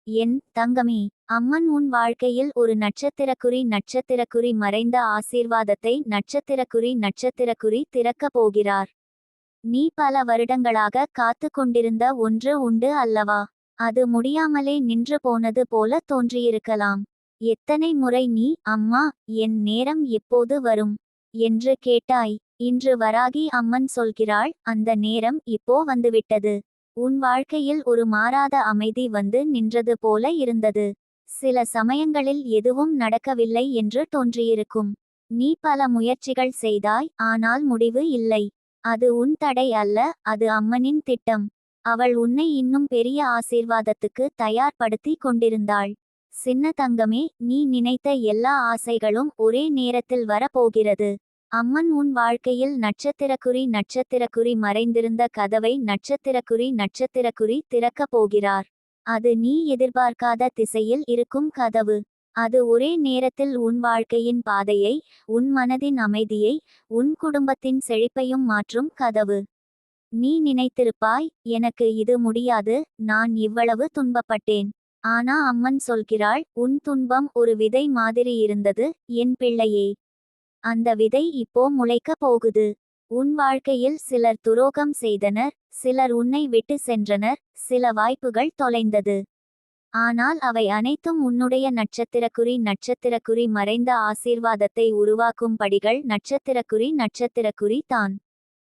என் தங்கமே, அம்மன் உன் வாழ்க்கையில் ஒரு நட்சத்திரக்குறி மறைந்த ஆசீர்வாதத்தை நட்சத்திரக்குறி திறக்கப் போகிறார். நீ பல வருடங்களாக காத்து கொண்டிருந்த ஒன்று உண்டு அல்லவா? அது முடியாமலே நின்று போனது போல தோன்றியிருக்கலாம். எத்தனை முறை நீ அம்மா, என் நேரம் எப்போது வரும் என்று கேட்டாய். இன்று வராகி அம்மன் சொல்கிறாள், அந்த நேரம் இப்போ வந்துவிட்டது. உன் வாழ்க்கையில் ஒரு மாறாத அமைதி வந்து நின்றது போல இருந்தது. சில சமயங்களில் எதுவும் நடக்கவில்லை என்று தோன்றியிருக்கும். நீ பல முயற்சிகள் செய்தாய், ஆனால் முடிவு இல்லை. அது உன் தடை அல்ல, அது அம்மனின் திட்டம். அவள் உன்னை இன்னும் பெரிய ஆசீர்வாதத்துக்கு தயார்படுத்தி கொண்டிருந்தாள். சின்ன தங்கமே, நீ நினைத்த எல்லா ஆசைகளும் ஒரே நேரத்தில் வரப்போகிறது. அம்மன் உன் வாழ்க்கையில் நட்சத்திரக்குறி மறைந்திருந்த கதவை நட்சத்திரக்குறி திறக்கப் போகிறார். அது நீ எதிர்பார்க்காத திசையில் இருக்கும் கதவு. அது ஒரே நேரத்தில் உன் வாழ்க்கையின் பாதையை, உன் மனதின் அமைதியை, உன் குடும்பத்தின் செழிப்பையும் மாற்றும் கதவு. நீ நினைத்திருப்பாய், எனக்கு இது முடியாது, நான் இவ்வளவு துன்பப்பட்டேன். ஆனா அம்மன் சொல்கிறாள், உன் துன்பம் ஒரு விதை மாதிரி இருந்தது, என் பிள்ளையே. அந்த விதை இப்போ முளைக்க போகுது. உன் வாழ்க்கையில் சிலர் துரோகம் செய்தனர், சிலர் உன்னை விட்டு சென்றனர், சில வாய்ப்புகள் தொலைந்தது. ஆனால் அவை அனைத்தும் உன்னுடைய நட்சத்திரக்குறி மறைந்த ஆசீர்வாதத்தை உருவாக்கும் படிகள். நட்சத்திரக்குறி தான்.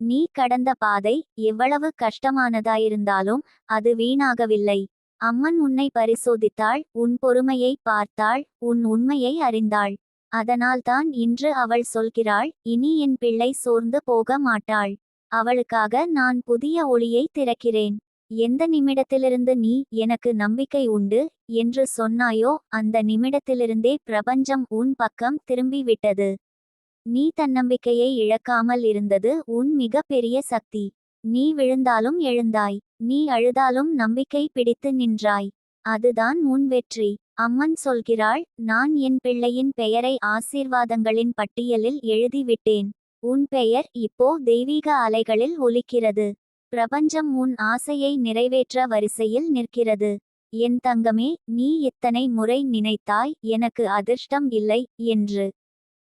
நீ கடந்த பாதை எவ்வளவு கஷ்டமானதாயிருந்தாலும் அது வீணாகவில்லை. அம்மன் உன்னை பரிசோதித்தாள், உன் பொறுமையை பார்த்தாள், உன் உண்மையை அறிந்தாள். அதனால்தான் இன்று அவள் சொல்கிறாள், இனி என் பிள்ளை சோர்ந்து போக மாட்டாள். அவளுக்காக நான் புதிய ஒளியை திறக்கிறேன். எந்த நிமிடத்திலிருந்து நீ எனக்கு நம்பிக்கை உண்டு என்று சொன்னாயோ, அந்த நிமிடத்திலிருந்தே பிரபஞ்சம் உன் பக்கம் திரும்பிவிட்டது. நீ தன்னம்பிக்கையை இழக்காமல் இருந்தது உன் மிக பெரிய சக்தி. நீ விழுந்தாலும் எழுந்தாய், நீ அழுதாலும் நம்பிக்கை பிடித்து நின்றாய். அதுதான் உன் வெற்றி. அம்மன் சொல்கிறாள், நான் என் பிள்ளையின் பெயரை ஆசீர்வாதங்களின் பட்டியலில் எழுதிவிட்டேன். உன் பெயர் இப்போ தெய்வீக அலைகளில் ஒலிக்கிறது. பிரபஞ்சம் உன் ஆசையை நிறைவேற்ற வரிசையில் நிற்கிறது. என் தங்கமே, நீ எத்தனை முறை நினைத்தாய், எனக்கு அதிர்ஷ்டம் இல்லை என்று.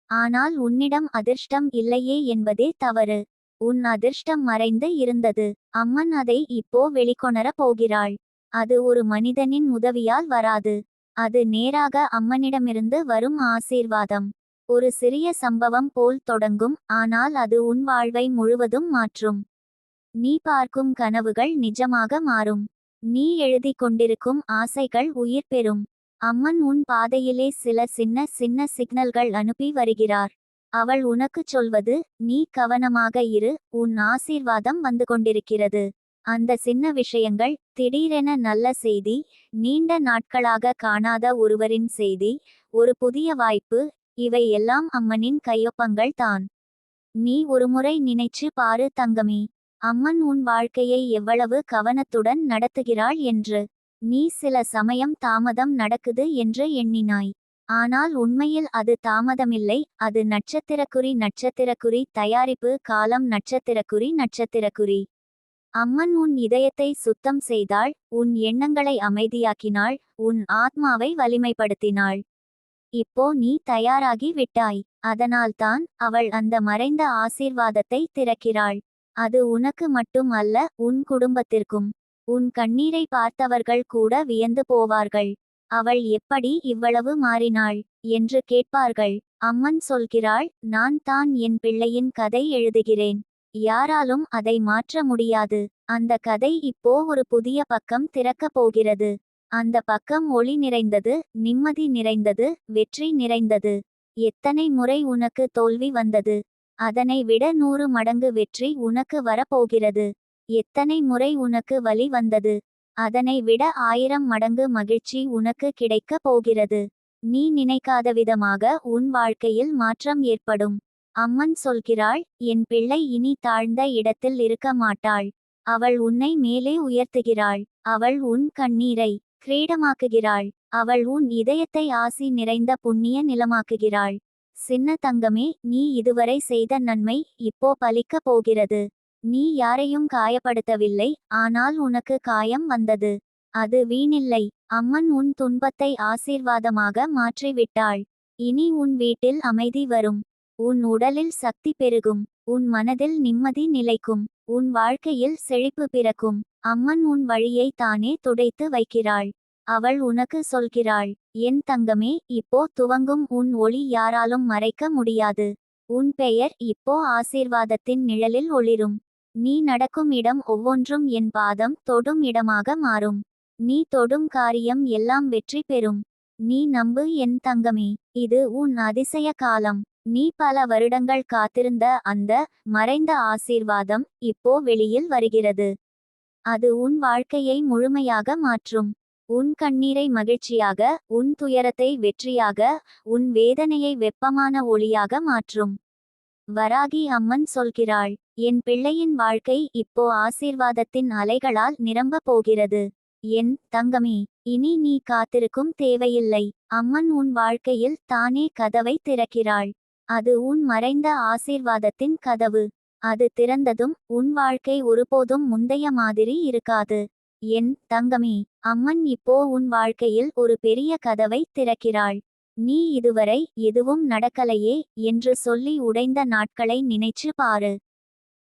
ஆனால் உன்னிடம் அதிர்ஷ்டம் இல்லையே என்பதே தவறு. உன் அதிர்ஷ்டம் மறைந்து இருந்தது. அம்மன் அதை இப்போ வெளிக்கொணரப் போகிறாள். அது ஒரு மனிதனின் உதவியால் வராது. அது நேராக அம்மனிடமிருந்து வரும் ஆசீர்வாதம். ஒரு சிறிய சம்பவம் போல் தொடங்கும், ஆனால் அது உன் வாழ்வை முழுவதும் மாற்றும். நீ பார்க்கும் கனவுகள் நிஜமாக மாறும். நீ எழுதி கொண்டிருக்கும் ஆசைகள் உயிர் பெறும். அம்மன் உன் பாதையிலே சில சின்ன சிக்னல்கள் அனுப்பி வருகிறார். அவள் உனக்குச் சொல்வது, நீ கவனமாக இரு, உன் ஆசீர்வாதம் வந்து கொண்டிருக்கிறது. அந்த சின்ன விஷயங்கள், திடீரென நல்ல செய்தி, நீண்ட நாட்களாக காணாத ஒருவரின் செய்தி, ஒரு புதிய வாய்ப்பு, இவை எல்லாம் அம்மனின் கையொப்பங்கள் தான். நீ ஒருமுறை நினைச்சு பாரு தங்கமே, அம்மன் உன் வாழ்க்கையை எவ்வளவு கவனத்துடன் நடத்துகிறாள் என்று. நீ சில சமயம் தாமதம் நடக்குது என்று எண்ணினாய். ஆனால் உண்மையில் அது தாமதமில்லை, அது நட்சத்திரக்குறி தயாரிப்பு காலம். நட்சத்திரக்குறி. அம்மன் உன் இதயத்தை சுத்தம் செய்தாள், உன் எண்ணங்களை அமைதியாக்கினாள், உன் ஆத்மாவை வலிமைப்படுத்தினாள். இப்போ நீ தயாராகி விட்டாய். அதனால்தான் அவள் அந்த மறைந்த ஆசீர்வாதத்தை திறக்கிறாள். அது உனக்கு மட்டும் அல்ல, உன் குடும்பத்திற்கும். உன் கண்ணீரை பார்த்தவர்கள் கூட வியந்து போவார்கள். அவள் எப்படி இவ்வளவு மாறினாள் என்று கேட்பார்கள். அம்மன் சொல்கிறாள், நான் தான் என் பிள்ளையின் கதை எழுதுகிறேன். யாராலும் அதை மாற்ற முடியாது. அந்த கதை இப்போ ஒரு புதிய பக்கம் திறக்கப் போகிறது. அந்த பக்கம் ஒளி நிறைந்தது, நிம்மதி நிறைந்தது, வெற்றி நிறைந்தது. எத்தனை முறை உனக்கு தோல்வி வந்தது, அதனை விட 100 மடங்கு வெற்றி உனக்கு வரப்போகிறது. எத்தனை முறை உனக்கு வலி வந்தது, அதனை விட 1000 மடங்கு மகிழ்ச்சி உனக்கு கிடைக்கப் போகிறது. நீ நினைக்காத விதமாக உன் வாழ்க்கையில் மாற்றம் ஏற்படும். அம்மன் சொல்கிறாள், என் பிள்ளை இனி தாழ்ந்த இடத்தில் இருக்க மாட்டாள். அவள் உன்னை மேலே உயர்த்துகிறாள். அவள் உன் கண்ணீரை கிரீடமாக்குகிறாள். அவள் உன் இதயத்தை ஆசி நிறைந்த புண்ணிய நிலமாக்குகிறாள். சின்ன தங்கமே, நீ இதுவரை செய்த நன்மை இப்போ பலிக்கப் போகிறது. நீ யாரையும் காயப்படுத்தவில்லை, ஆனால் உனக்கு காயம் வந்தது. அது வீணில்லை. அம்மன் உன் துன்பத்தை ஆசீர்வாதமாக மாற்றிவிட்டாள். இனி உன் வீட்டில் அமைதி வரும். உன் உடலில் சக்தி பெருகும். உன் மனதில் நிம்மதி நிலைக்கும். உன் வாழ்க்கையில் செழிப்பு பிறக்கும். அம்மன் உன் வழியை தானே துடைத்து வைக்கிறாள். அவள் உனக்கு சொல்கிறாள், என் தங்கமே, இப்போ துவங்கும் உன் ஒளி யாராலும் மறைக்க முடியாது. உன் பெயர் இப்போ ஆசீர்வாதத்தின் நிழலில் ஒளிரும். நீ நடக்கும் இடம் ஒவ்வொன்றும் என் பாதம் தொடும் இடமாக மாறும். நீ தொடும் காரியம் எல்லாம் வெற்றி பெறும். நீ நம்பு என் தங்கமே. இது உன் அதிசய காலம். நீ பல வருடங்கள் காத்திருந்த அந்த மறைந்த ஆசீர்வாதம் இப்போ வெளியில் வருகிறது. அது உன் வாழ்க்கையை முழுமையாக மாற்றும். உன் கண்ணீரை மகிழ்ச்சியாக, உன் துயரத்தை வெற்றியாக, உன் வேதனையை வெப்பமான ஒளியாக மாற்றும். வராகி அம்மன் சொல்கிறாள், என் பிள்ளையின் வாழ்க்கை இப்போ ஆசீர்வாதத்தின் அலைகளால் நிரம்ப போகிறது. என் தங்கமே, இனி நீ காத்திருக்கும் தேவையில்லை. அம்மன் உன் வாழ்க்கையில் தானே கதவை திறக்கிறாள். அது உன் மறைந்த ஆசீர்வாதத்தின் கதவு. அது திறந்ததும் உன் வாழ்க்கை ஒருபோதும் முந்தைய மாதிரி இருக்காது. என் தங்கமே, அம்மன் இப்போ உன் வாழ்க்கையில் ஒரு பெரிய கதவை திறக்கிறாள். நீ இதுவரை எதுவும் நடக்கலையே என்று சொல்லி உடைந்த நாட்களை நினைச்சு பாரு.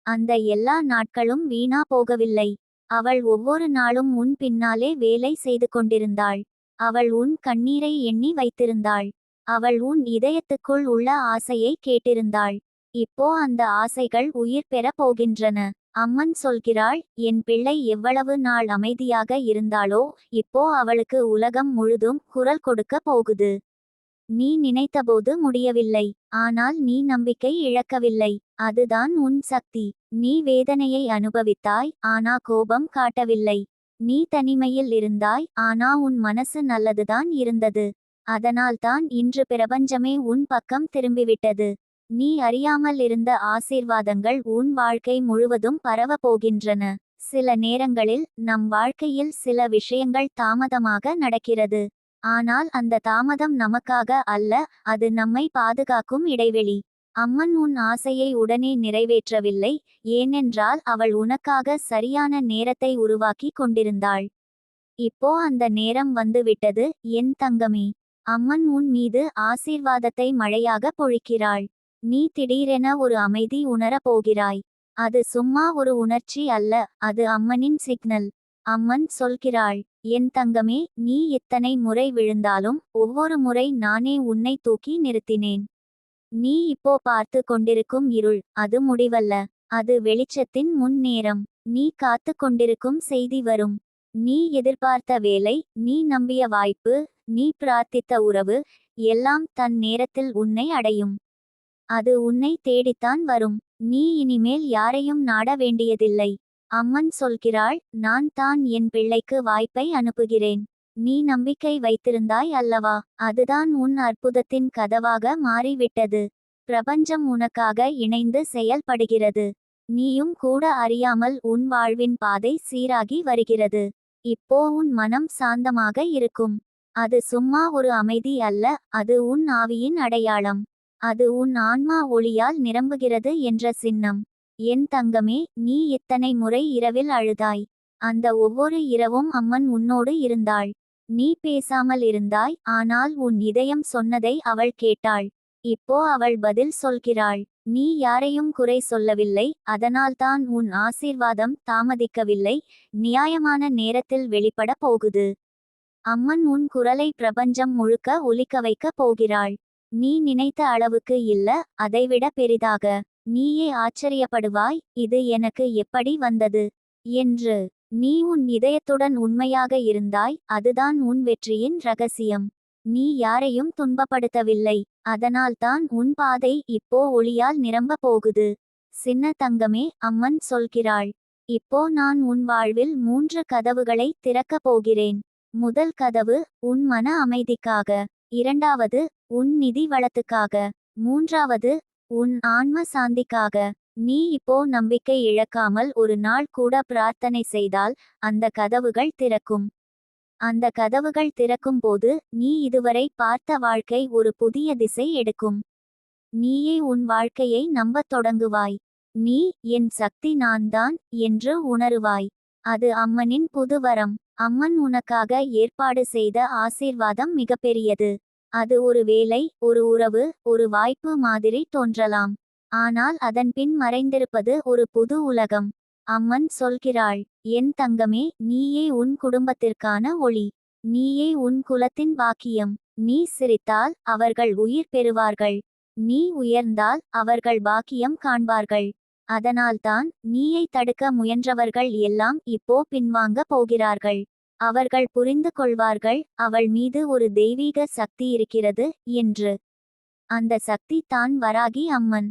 அந்த எல்லா நாட்களும் வீணா போகவில்லை. அவள் ஒவ்வொரு நாளும் உன் பின்னாலே வேலை செய்து கொண்டிருந்தாள். அவள் உன் கண்ணீரை எண்ணி வைத்திருந்தாள். அவள் உன் இதயத்துக்குள் உள்ள ஆசையை கேட்டிருந்தாள். இப்போ அந்த ஆசைகள் உயிர் பெற போகின்றன. அம்மன் சொல்கிறாள், என் பிள்ளை எவ்வளவு நாள் அமைதியாக இருந்தாளோ இப்போ அவளுக்கு உலகம் முழுதும் குரல் கொடுக்க போகுது. நீ நினைத்தபோது முடியவில்லை. ஆனால் நீ நம்பிக்கை இழக்கவில்லை. அதுதான் உன் சக்தி. நீ வேதனையை அனுபவித்தாய், ஆனா கோபம் காட்டவில்லை. நீ தனிமையில் இருந்தாய், ஆனா உன் மனசு நல்லதுதான் இருந்தது. அதனால்தான் இன்று பிரபஞ்சமே உன் பக்கம் திரும்பிவிட்டது. நீ அறியாமல் இருந்த ஆசீர்வாதங்கள் உன் வாழ்க்கை முழுவதும் பரவ போகின்றன. சில நேரங்களில் நம் வாழ்க்கையில் சில விஷயங்கள் தாமதமாக நடக்கிறது. ஆனால் அந்த தாமதம் நமக்காக அல்ல, அது நம்மை பாதுகாக்கும் இடைவெளி. அம்மன் உன் ஆசையை உடனே நிறைவேற்றவில்லை, ஏனென்றால் அவள் உனக்காக சரியான நேரத்தை உருவாக்கி கொண்டிருந்தாள். இப்போ அந்த நேரம் வந்துவிட்டது என் தங்கமே. அம்மன் உன் மீது ஆசீர்வாதத்தை மழையாக பொழிக்கிறாள். நீ திடீரென ஒரு அமைதி உணரப் போகிறாய். அது சும்மா ஒரு உணர்ச்சி அல்ல, அது அம்மனின் சிக்னல். அம்மன் சொல்கிறாள், என் தங்கமே, நீ எத்தனை முறை விழுந்தாலும் ஒவ்வொரு முறை நானே உன்னை தூக்கி நிறுத்தினேன். நீ இப்போ பார்த்து கொண்டிருக்கும் இருள் அது முடிவல்ல, அது வெளிச்சத்தின் முன்னேறம். நீ காத்து கொண்டிருக்கும் செய்தி வரும். நீ எதிர்பார்த்த வேலை, நீ நம்பிய வாய்ப்பு, நீ பிரார்த்தித்த உறவு, எல்லாம் தன் நேரத்தில் உன்னை அடையும். அது உன்னை தேடித்தான் வரும். நீ இனிமேல் யாரையும் நாட வேண்டியதில்லை. அம்மன் சொல்கிறாள், நான் தான் என் பிள்ளைக்கு வாய்ப்பை அனுப்புகிறேன். நீ நம்பிக்கை வைத்திருந்தாய் அல்லவா? அதுதான் உன் அற்புதத்தின் கதவாக மாறிவிட்டது. பிரபஞ்சம் உனக்காக இணைந்து செயல்படுகிறது. நீயும் கூட அறியாமல் உன் வாழ்வின் பாதை சீராகி வருகிறது. இப்போ உன் மனம் சாந்தமாக இருக்கும். அது சும்மா ஒரு அமைதி அல்ல, அது உன் ஆவியின் அடையாளம். அது உன் ஆன்மா ஒளியால் நிரம்புகிறது என்ற சின்னம். என் தங்கமே, நீ எத்தனை முறை இரவில் அழுதாய். அந்த ஒவ்வொரு இரவும் அம்மன் உன்னோடு இருந்தாள். நீ பேசாமல் இருந்தாய், ஆனால் உன் இதயம் சொன்னதை அவள் கேட்டாள். இப்போ அவள் பதில் சொல்கிறாள். நீ யாரையும் குறை சொல்லவில்லை, அதனால்தான் உன் ஆசீர்வாதம் தாமதிக்கவில்லை, நியாயமான நேரத்தில் வெளிப்பட போகுது. அம்மன் உன் குரலை பிரபஞ்சம் முழுக்க ஒலிக்க வைக்க போகிறாள். நீ நினைத்த அளவுக்கு இல்ல, அதைவிட பெரிதாக. நீயே ஆச்சரியப்படுவாய், இது எனக்கு எப்படி வந்தது என்று. நீ உன் இதயத்துடன் உண்மையாக இருந்தாய், அதுதான் உன் வெற்றியின் ரகசியம். நீ யாரையும் துன்பப்படுத்தவில்லை, அதனால்தான் உன் பாதை இப்போ ஒளியால் நிரம்ப போகுது. சின்ன தங்கமே, அம்மன் சொல்கிறாள், இப்போ நான் உன் வாழ்வில் 3 கதவுகளை திறக்கப் போகிறேன். முதல் கதவு உன் மன அமைதிக்காக. இரண்டாவது உன் நிதி வளத்துக்காக. மூன்றாவது உன் ஆன்ம சாந்திக்காக. நீ இப்போ நம்பிக்கை இழக்காமல் ஒரு நாள் கூட பிரார்த்தனை செய்தால் அந்த கதவுகள் திறக்கும். அந்த கதவுகள் திறக்கும் போது நீ இதுவரை பார்த்த வாழ்க்கை ஒரு புதிய திசை எடுக்கும். நீயே உன் வாழ்க்கையை நம்பத் தொடங்குவாய். நீ என் சக்தி நான்தான் என்று உணருவாய். அது அம்மனின் புது வரம். அம்மன் உனக்காக ஏற்பாடு செய்த ஆசீர்வாதம் மிகப்பெரியது. அது ஒரு வேலை, ஒரு உறவு, ஒரு வாய்ப்பு மாதிரி தோன்றலாம். ஆனால் அதன் பின் மறைந்திருப்பது ஒரு புது உலகம். அம்மன் சொல்கிறாள், என் தங்கமே, நீயே உன் குடும்பத்திற்கான ஒளி. நீயே உன் குலத்தின் பாக்கியம். நீ சிரித்தால் அவர்கள் உயிர் பெறுவார்கள். நீ உயர்ந்தால் அவர்கள் பாக்கியம் காண்பார்கள். அதனால்தான் நீயை தடுக்க முயன்றவர்கள் எல்லாம் இப்போ பின்வாங்க போகிறார்கள். அவர்கள் புரிந்து கொள்வார்கள், அவள் மீது ஒரு தெய்வீக சக்தி இருக்கிறது என்று. அந்த சக்தி தான் வராகி அம்மன்.